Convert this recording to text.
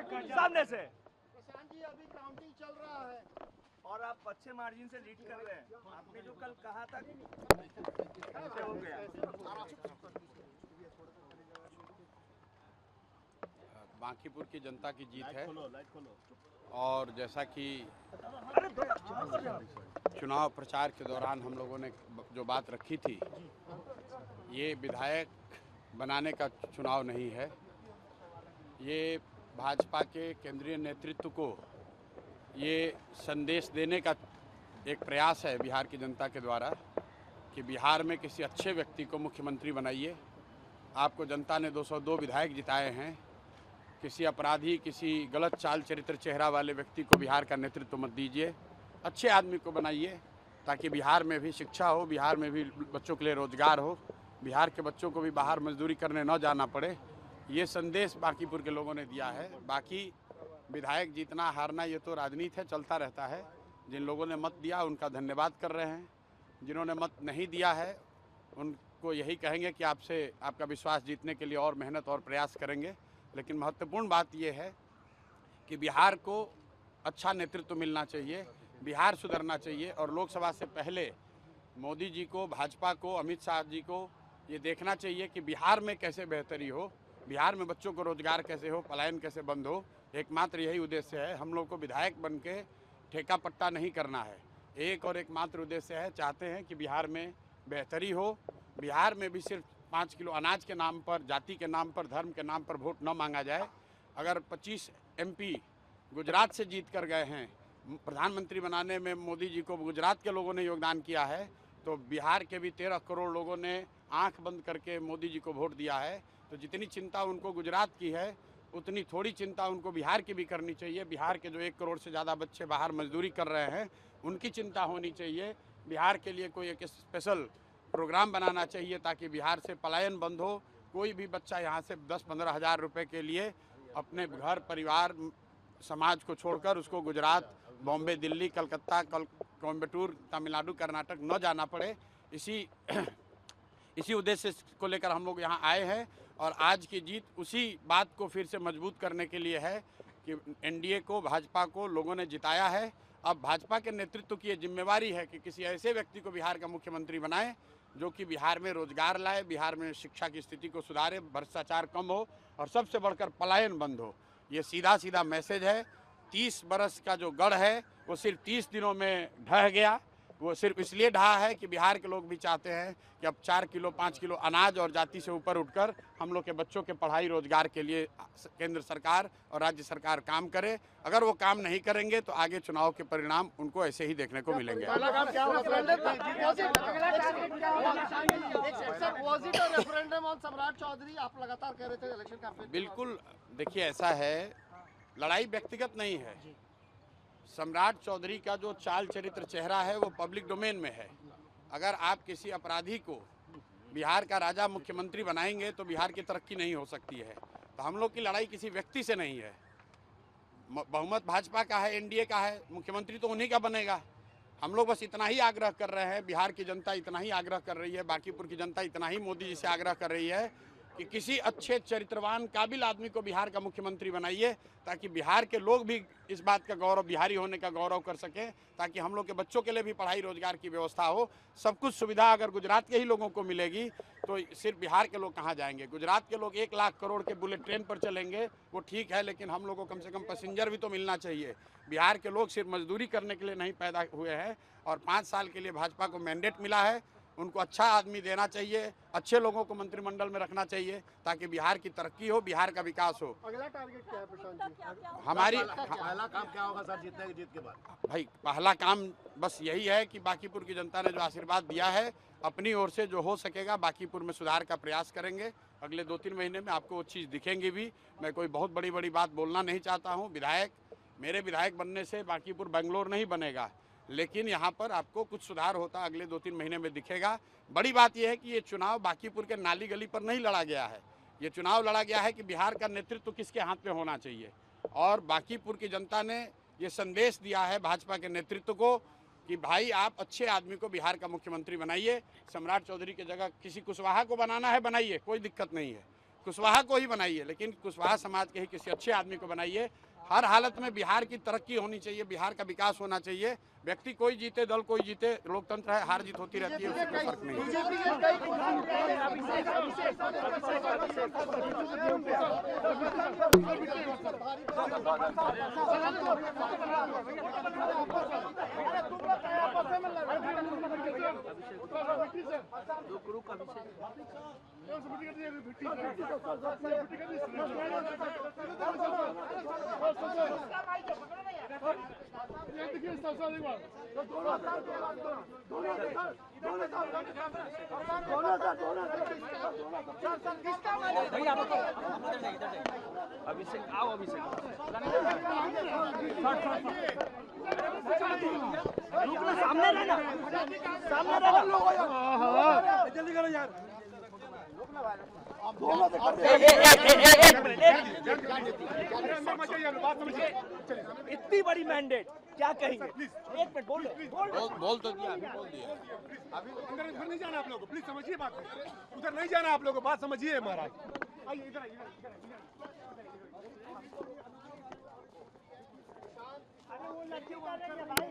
सामने से। प्रशांत जी, अभी काउंटिंग चल रहा है और आप अच्छे मार्जिन से लीड कर रहे हैं। आपने जो कल कहा था कैसे हो गया? बांकीपुर की जनता की जीत है और जैसा कि चुनाव प्रचार के दौरान हम लोगों ने जो बात रखी थी, ये विधायक बनाने का चुनाव नहीं है, ये भाजपा के केंद्रीय नेतृत्व को ये संदेश देने का एक प्रयास है बिहार की जनता के द्वारा कि बिहार में किसी अच्छे व्यक्ति को मुख्यमंत्री बनाइए। आपको जनता ने 202 विधायक जिताए हैं। किसी अपराधी, किसी गलत चाल चरित्र चेहरा वाले व्यक्ति को बिहार का नेतृत्व मत दीजिए। अच्छे आदमी को बनाइए ताकि बिहार में भी शिक्षा हो, बिहार में भी बच्चों के लिए रोजगार हो, बिहार के बच्चों को भी बाहर मजदूरी करने न जाना पड़े। ये संदेश बांकीपुर के लोगों ने दिया है। बाकी विधायक जीतना हारना ये तो राजनीति है, चलता रहता है। जिन लोगों ने मत दिया उनका धन्यवाद कर रहे हैं, जिन्होंने मत नहीं दिया है उनको यही कहेंगे कि आपसे आपका विश्वास जीतने के लिए और मेहनत और प्रयास करेंगे। लेकिन महत्वपूर्ण बात यह है कि बिहार को अच्छा नेतृत्व मिलना चाहिए, बिहार सुधरना चाहिए और लोकसभा से पहले मोदी जी को, भाजपा को, अमित शाह जी को ये देखना चाहिए कि बिहार में कैसे बेहतरी हो, बिहार में बच्चों को रोजगार कैसे हो, पलायन कैसे बंद हो। एकमात्र यही उद्देश्य है। हम लोग को विधायक बन के ठेका पट्टा नहीं करना है। एक और एकमात्र उद्देश्य है, चाहते हैं कि बिहार में बेहतरी हो, बिहार में भी सिर्फ 5 किलो अनाज के नाम पर, जाति के नाम पर, धर्म के नाम पर वोट न मांगा जाए। अगर 25 MP गुजरात से जीत कर गए हैं, प्रधानमंत्री बनाने में मोदी जी को गुजरात के लोगों ने योगदान किया है, तो बिहार के भी 13 करोड़ लोगों ने आंख बंद करके मोदी जी को वोट दिया है। तो जितनी चिंता उनको गुजरात की है उतनी थोड़ी चिंता उनको बिहार की भी करनी चाहिए। बिहार के जो 1 करोड़ से ज़्यादा बच्चे बाहर मजदूरी कर रहे हैं उनकी चिंता होनी चाहिए। बिहार के लिए कोई एक स्पेशल प्रोग्राम बनाना चाहिए ताकि बिहार से पलायन बंद हो। कोई भी बच्चा यहाँ से 10-15 हज़ार रुपये के लिए अपने घर, परिवार, समाज को छोड़कर उसको गुजरात, बॉम्बे, दिल्ली, कलकत्ता, कोयम्बटूर, तमिलनाडु, कर्नाटक न जाना पड़े। इसी उद्देश्य को लेकर हम लोग यहाँ आए हैं और आज की जीत उसी बात को फिर से मजबूत करने के लिए है कि NDA को, भाजपा को लोगों ने जिताया है। अब भाजपा के नेतृत्व की ये जिम्मेवारी है कि किसी ऐसे व्यक्ति को बिहार का मुख्यमंत्री बनाए जो कि बिहार में रोजगार लाए, बिहार में शिक्षा की स्थिति को सुधारे, भ्रष्टाचार कम हो और सबसे बढ़कर पलायन बंद हो। ये सीधा सीधा मैसेज है। 30 बरस का जो गढ़ है वो सिर्फ 30 दिनों में ढह गया। वो सिर्फ इसलिए ढहा है कि बिहार के लोग भी चाहते हैं कि अब 4 किलो 5 किलो अनाज और जाति से ऊपर उठकर हम लोग के बच्चों के पढ़ाई रोजगार के लिए केंद्र सरकार और राज्य सरकार काम करे। अगर वो काम नहीं करेंगे तो आगे चुनाव के परिणाम उनको ऐसे ही देखने को मिलेंगे। बिल्कुल, देखिए ऐसा है, लड़ाई व्यक्तिगत नहीं है। सम्राट चौधरी का जो चाल चरित्र चेहरा है वो पब्लिक डोमेन में है। अगर आप किसी अपराधी को बिहार का राजा मुख्यमंत्री बनाएंगे तो बिहार की तरक्की नहीं हो सकती है। तो हम लोग की लड़ाई किसी व्यक्ति से नहीं है। बहुमत भाजपा का है, NDA का है, मुख्यमंत्री तो उन्हीं का बनेगा। हम लोग बस इतना ही आग्रह कर रहे हैं, बिहार की जनता इतना ही आग्रह कर रही है, बांकीपुर की जनता इतना ही मोदी जी से आग्रह कर रही है कि किसी अच्छे चरित्रवान काबिल आदमी को बिहार का मुख्यमंत्री बनाइए ताकि बिहार के लोग भी इस बात का गौरव, बिहारी होने का गौरव कर सकें, ताकि हम लोग के बच्चों के लिए भी पढ़ाई रोजगार की व्यवस्था हो। सब कुछ सुविधा अगर गुजरात के ही लोगों को मिलेगी तो सिर्फ बिहार के लोग कहाँ जाएंगे। गुजरात के लोग 1 लाख करोड़ के बुलेट ट्रेन पर चलेंगे, वो ठीक है, लेकिन हम लोग को कम से कम पैसेंजर भी तो मिलना चाहिए। बिहार के लोग सिर्फ मजदूरी करने के लिए नहीं पैदा हुए हैं और 5 साल के लिए भाजपा को मैंडेट मिला है। उनको अच्छा आदमी देना चाहिए, अच्छे लोगों को मंत्रिमंडल में रखना चाहिए ताकि बिहार की तरक्की हो, बिहार का विकास हो। अगला टारगेट क्या है प्रशांत जी? हमारी पहला काम क्या होगा सर जीत के बाद? भाई पहला काम बस यही है कि बांकीपुर की जनता ने जो आशीर्वाद दिया है, अपनी ओर से जो हो सकेगा बांकीपुर में सुधार का प्रयास करेंगे। अगले 2-3 महीने में आपको वो चीज़ दिखेंगी भी। मैं कोई बहुत बड़ी बात बोलना नहीं चाहता हूँ। मेरे विधायक बनने से बांकीपुर बेंगलोर नहीं बनेगा, लेकिन यहाँ पर आपको कुछ सुधार होता अगले 2-3 महीने में दिखेगा। बड़ी बात यह है कि ये चुनाव बांकीपुर के नाली गली पर नहीं लड़ा गया है। ये चुनाव लड़ा गया है कि बिहार का नेतृत्व किसके हाथ पे होना चाहिए। और बांकीपुर की जनता ने ये संदेश दिया है भाजपा के नेतृत्व को कि भाई आप अच्छे आदमी को बिहार का मुख्यमंत्री बनाइए। सम्राट चौधरी की जगह किसी कुशवाहा को बनाना है बनाइए, कोई दिक्कत नहीं है, कुशवाहा को ही बनाइए, लेकिन कुशवाहा समाज के ही किसी अच्छे आदमी को बनाइए। हर हालत में बिहार की तरक्की होनी चाहिए, बिहार का विकास होना चाहिए। व्यक्ति कोई जीते, दल कोई जीते, लोकतंत्र है, हार जीत होती रहती है, उससे कोई फर्क नहीं है। अभिषेक आओ, अभिषेक सामने रहना, सामने रहना, जल्दी करो यार। इतनी बड़ी मैंडेट क्या कहेंगे? एक मिनट बोल तो दिया, अभी बोल दिया। अभी उधर नहीं जाना आप लोगों को, प्लीज समझिए बात को। उधर नहीं जाना आप लोगों को, बात समझिए महाराज। आइए इधर अरे वो लड़की कर रही है भाई।